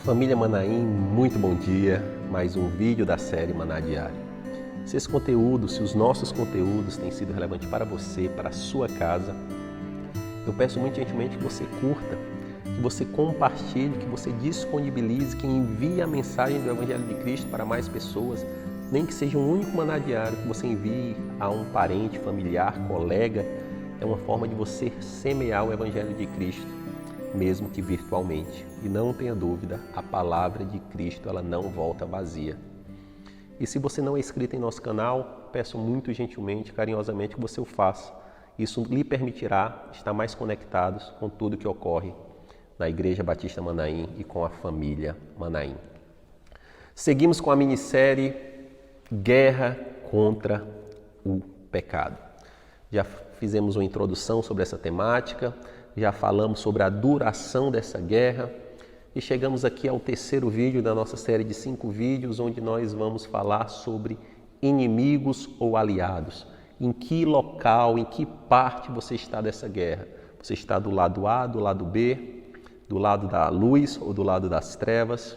Família Manaim, muito bom dia. Mais um vídeo da série Maná Diário. Se esse conteúdo, se os nossos conteúdos têm sido relevantes para você, para a sua casa, eu peço muito gentilmente que você curta, que você compartilhe, que você disponibilize, que envie a mensagem do Evangelho de Cristo para mais pessoas, nem que seja um único Maná Diário que você envie a um parente, familiar, colega. É uma forma de você semear o Evangelho de Cristo, mesmo que virtualmente. E não tenha dúvida, a palavra de Cristo ela não volta vazia. E se você não é inscrito em nosso canal, peço muito gentilmente, carinhosamente que você o faça. Isso lhe permitirá estar mais conectados com tudo que ocorre na Igreja Batista Manaim e com a família Manaim. Seguimos com a minissérie Guerra contra o Pecado. Já fizemos uma introdução sobre essa temática, já falamos sobre a duração dessa guerra e chegamos aqui ao terceiro vídeo da nossa série de 5 vídeos, onde nós vamos falar sobre inimigos ou aliados. Em que local, em que parte você está dessa guerra? Você está do lado A, do lado B, do lado da luz ou do lado das trevas?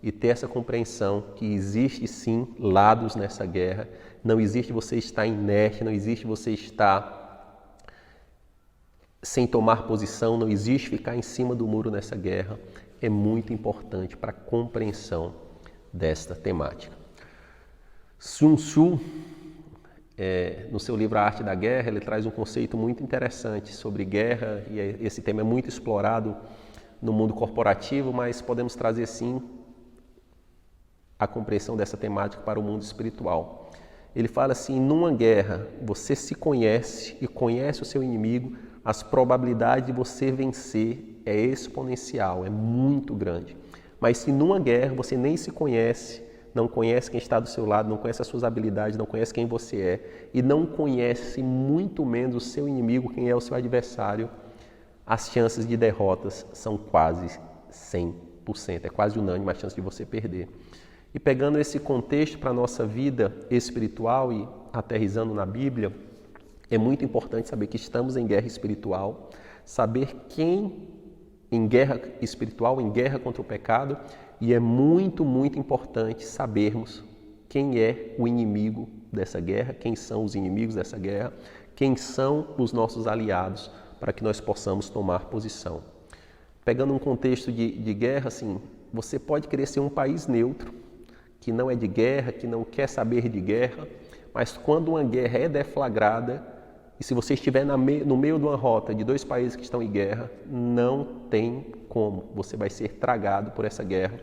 E ter essa compreensão que existe sim lados nessa guerra, não existe você estar inerte, não existe você estar sem tomar posição, não existe ficar em cima do muro nessa guerra. É muito importante para a compreensão desta temática. Sun Tzu, no seu livro A Arte da Guerra, ele traz um conceito muito interessante sobre guerra, e esse tema é muito explorado no mundo corporativo, mas podemos trazer sim a compreensão dessa temática para o mundo espiritual. Ele fala assim: numa guerra, você se conhece e conhece o seu inimigo, as probabilidades de você vencer é exponencial, é muito grande. Mas se numa guerra você nem se conhece, não conhece quem está do seu lado, não conhece as suas habilidades, não conhece quem você é e não conhece muito menos o seu inimigo, quem é o seu adversário, as chances de derrotas são quase 100%. É quase unânime a chance de você perder. E pegando esse contexto para a nossa vida espiritual e aterrissando na Bíblia, é muito importante saber que estamos em guerra espiritual, saber quem em guerra espiritual, em guerra contra o pecado, e é muito, muito importante sabermos quem é o inimigo dessa guerra, quem são os inimigos dessa guerra, quem são os nossos aliados, para que nós possamos tomar posição. Pegando um contexto de guerra, assim, você pode querer ser um país neutro, que não é de guerra, que não quer saber de guerra, mas quando uma guerra é deflagrada, e se você estiver no meio de uma rota de 2 países que estão em guerra, não tem como, você vai ser tragado por essa guerra.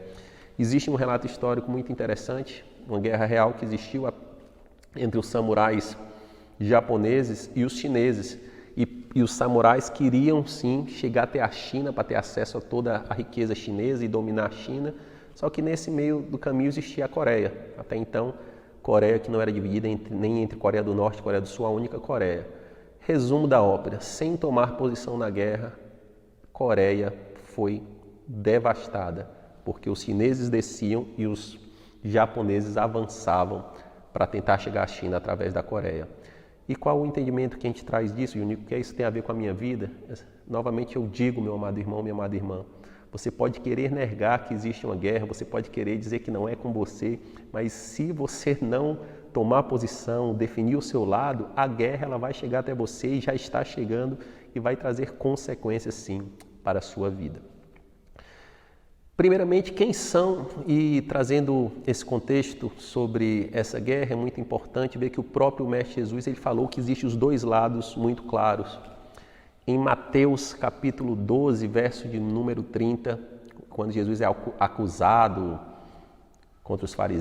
Existe um relato histórico muito interessante, uma guerra real que existiu entre os samurais japoneses e os chineses. E os samurais queriam sim chegar até a China para ter acesso a toda a riqueza chinesa e dominar a China, só que nesse meio do caminho existia a Coreia. Até então, Coreia que não era dividida nem entre Coreia do Norte e Coreia do Sul, a única Coreia. Resumo da ópera: sem tomar posição na guerra, Coreia foi devastada, porque os chineses desciam e os japoneses avançavam para tentar chegar à China através da Coreia. E qual o entendimento que a gente traz disso, Júnior? O que isso tem a ver com a minha vida? Novamente eu digo, meu amado irmão, minha amada irmã, você pode querer negar que existe uma guerra, você pode querer dizer que não é com você, mas se você não tomar posição, definir o seu lado, a guerra ela vai chegar até você e já está chegando e vai trazer consequências sim para a sua vida. Primeiramente, quem são? E trazendo esse contexto sobre essa guerra, é muito importante ver que o próprio Mestre Jesus ele falou que existem os 2 lados muito claros. Em Mateus capítulo 12, verso de número 30, quando Jesus é acusado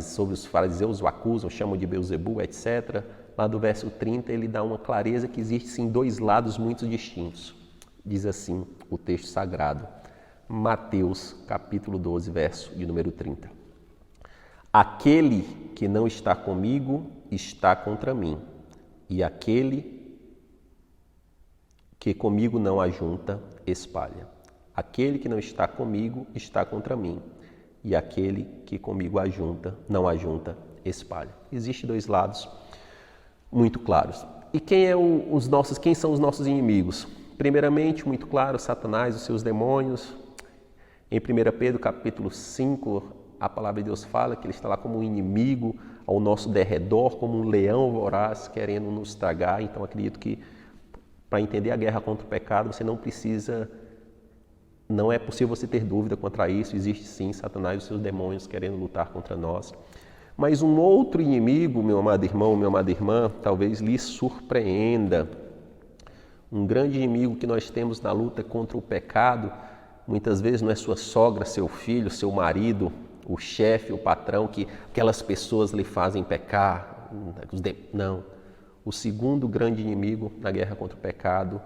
sobre os fariseus, o acusam, chamam de Beelzebul, etc. Lá do verso 30 ele dá uma clareza que existe sim 2 lados muito distintos. Diz assim o texto sagrado, Mateus capítulo 12, verso de número 30. Aquele que não está comigo está contra mim, e aquele que comigo não ajunta, espalha. Aquele que não está comigo está contra mim, e aquele que comigo não ajunta, espalha. Existem 2 lados muito claros. E quem são os nossos inimigos? Primeiramente, muito claro, Satanás, os seus demônios. Em 1 Pedro capítulo 5, a palavra de Deus fala que ele está lá como um inimigo ao nosso derredor, como um leão voraz querendo nos tragar. Então acredito que para entender a guerra contra o pecado, você não é possível você ter dúvida quanto a isso. Existe sim Satanás e os seus demônios querendo lutar contra nós. Mas um outro inimigo, meu amado irmão, minha amada irmã, talvez lhe surpreenda. Um grande inimigo que nós temos na luta contra o pecado, muitas vezes não é sua sogra, seu filho, seu marido, o chefe, o patrão, que aquelas pessoas lhe fazem pecar. Não. O segundo grande inimigo na guerra contra o pecado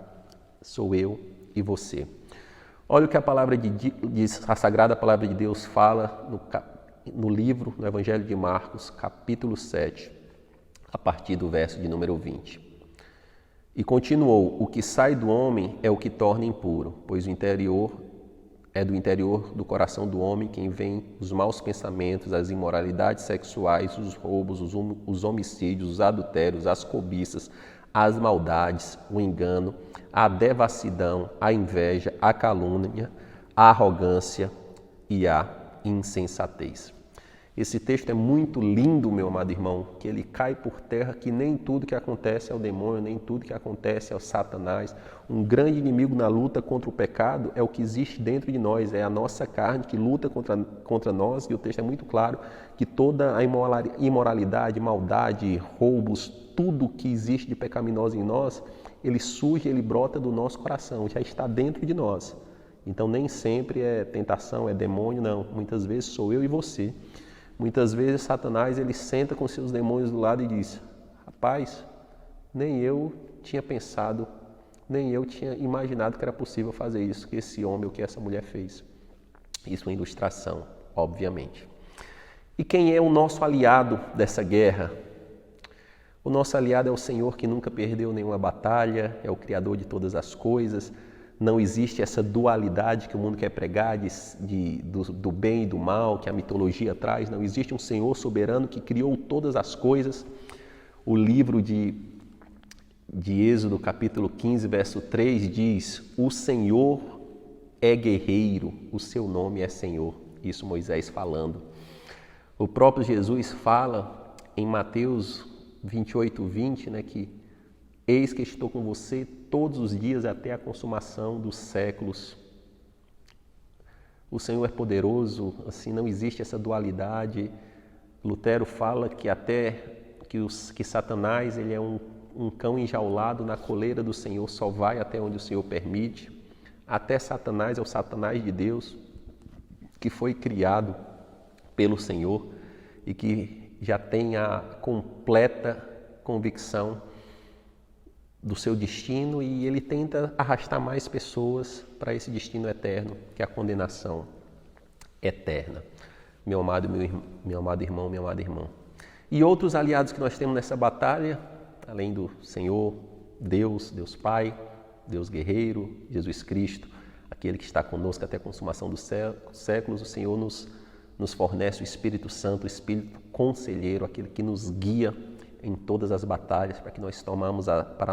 sou eu e você. Olha o que a Sagrada Palavra de Deus fala no livro, no Evangelho de Marcos, capítulo 7, a partir do verso de número 20. E continuou: o que sai do homem é o que torna impuro, pois do interior do coração do homem quem vem os maus pensamentos, as imoralidades sexuais, os roubos, os homicídios, os adultérios, as cobiças, as maldades, o engano, a devassidão, a inveja, a calúnia, a arrogância e a insensatez. Esse texto é muito lindo, meu amado irmão, que ele cai por terra que nem tudo que acontece é o demônio, nem tudo que acontece é o Satanás. Um grande inimigo na luta contra o pecado é o que existe dentro de nós, é a nossa carne que luta contra nós, e o texto é muito claro que toda a imoralidade, maldade, roubos, tudo que existe de pecaminoso em nós, ele surge, ele brota do nosso coração, já está dentro de nós. Então nem sempre é tentação, é demônio, não. Muitas vezes sou eu e você. Muitas vezes Satanás ele senta com seus demônios do lado e diz: rapaz, nem eu tinha pensado, nem eu tinha imaginado que era possível fazer isso que esse homem ou que essa mulher fez. Isso é ilustração, obviamente. E quem é o nosso aliado dessa guerra? O nosso aliado é o Senhor, que nunca perdeu nenhuma batalha, é o Criador de todas as coisas. Não existe essa dualidade que o mundo quer pregar do bem e do mal, que a mitologia traz. Não existe um Senhor soberano que criou todas as coisas. O livro de Êxodo, capítulo 15, verso 3, diz: o Senhor é guerreiro, o seu nome é Senhor. Isso Moisés falando. O próprio Jesus fala em Mateus 28:20, né, que eis que estou com você todos os dias até a consumação dos séculos. O Senhor é poderoso, assim, não existe essa dualidade. Lutero fala que que Satanás ele é um cão enjaulado na coleira do Senhor, só vai até onde o Senhor permite. Até Satanás é o Satanás de Deus, que foi criado pelo Senhor e que já tem a completa convicção do seu destino, e ele tenta arrastar mais pessoas para esse destino eterno, que é a condenação eterna. Meu amado irmão, minha amada irmã. E outros aliados que nós temos nessa batalha, além do Senhor, Deus Pai, Deus guerreiro, Jesus Cristo, aquele que está conosco até a consumação dos séculos, o Senhor nos fornece o Espírito Santo, o Espírito Conselheiro, aquele que nos guia em todas as batalhas, para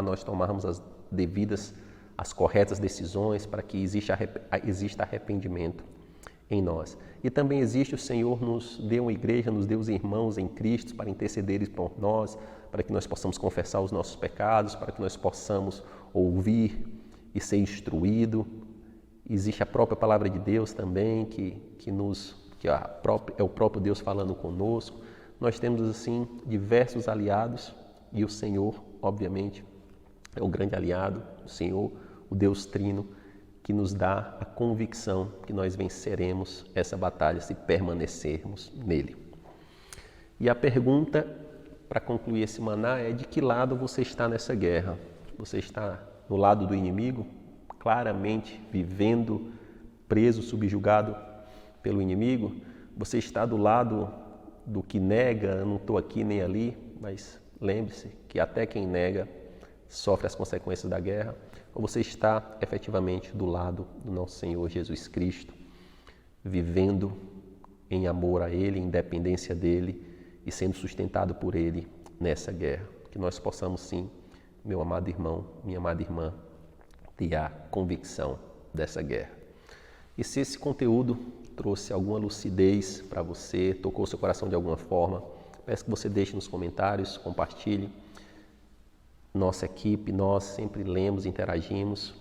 nós tomarmos as corretas decisões, para que exista arrependimento em nós. E também existe o Senhor nos deu uma igreja, nos deu os irmãos em Cristo para intercederem por nós, para que nós possamos confessar os nossos pecados, para que nós possamos ouvir e ser instruído. Existe a própria Palavra de Deus também, é o próprio Deus falando conosco. Nós temos, assim, diversos aliados, e o Senhor, obviamente, é o grande aliado, o Senhor, o Deus Trino, que nos dá a convicção que nós venceremos essa batalha se permanecermos nele. E a pergunta, para concluir esse maná, é: de que lado você está nessa guerra? Você está no lado do inimigo, claramente vivendo, preso, subjugado pelo inimigo? Você está do lado do que nega? Eu não estou aqui nem ali, mas lembre-se que até quem nega sofre as consequências da guerra. Ou você está efetivamente do lado do nosso Senhor Jesus Cristo, vivendo em amor a Ele, em dependência dEle e sendo sustentado por Ele nessa guerra? Que nós possamos, sim, meu amado irmão, minha amada irmã, ter a convicção dessa guerra. E se esse conteúdo trouxe alguma lucidez para você, tocou seu coração de alguma forma, peço que você deixe nos comentários, compartilhe. Nossa equipe, nós sempre lemos, interagimos.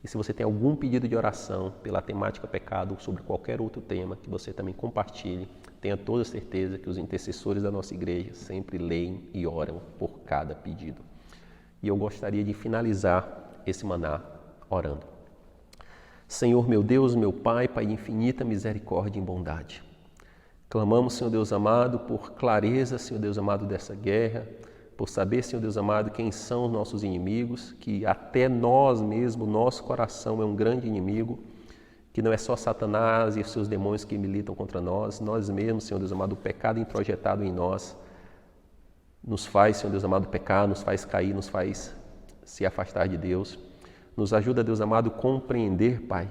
E se você tem algum pedido de oração pela temática pecado ou sobre qualquer outro tema, que você também compartilhe, tenha toda certeza que os intercessores da nossa igreja sempre leem e oram por cada pedido. E eu gostaria de finalizar esse maná orando. Senhor meu Deus, meu Pai, Pai de infinita misericórdia e bondade. Clamamos, Senhor Deus amado, por clareza, Senhor Deus amado, dessa guerra, por saber, Senhor Deus amado, quem são os nossos inimigos, que até nós mesmos, nosso coração é um grande inimigo, que não é só Satanás e os seus demônios que militam contra nós, nós mesmos, Senhor Deus amado, o pecado introjetado em nós nos faz, Senhor Deus amado, pecar, nos faz cair, nos faz se afastar de Deus. Nos ajuda, Deus amado, a compreender, Pai,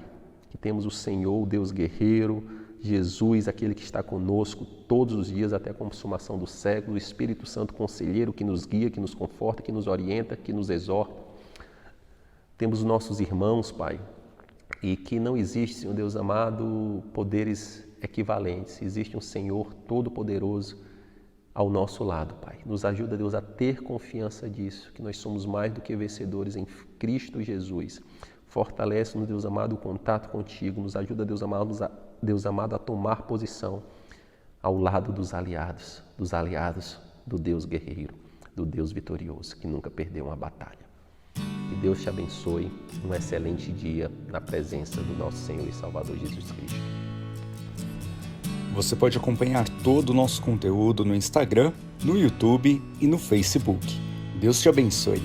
que temos o Senhor, o Deus guerreiro, Jesus, aquele que está conosco todos os dias até a consumação do século, o Espírito Santo conselheiro que nos guia, que nos conforta, que nos orienta, que nos exorta. Temos nossos irmãos, Pai, e que não existe, Senhor Deus amado, poderes equivalentes. Existe um Senhor todo-poderoso ao nosso lado, Pai. Nos ajuda, Deus, a ter confiança disso, que nós somos mais do que vencedores em Cristo Jesus. Fortalece-nos, Deus amado, o contato contigo. Nos ajuda, Deus amado, a tomar posição ao lado dos aliados do Deus guerreiro, do Deus vitorioso, que nunca perdeu uma batalha. Que Deus te abençoe, um excelente dia na presença do nosso Senhor e Salvador Jesus Cristo. Você pode acompanhar todo o nosso conteúdo no Instagram, no YouTube e no Facebook. Deus te abençoe.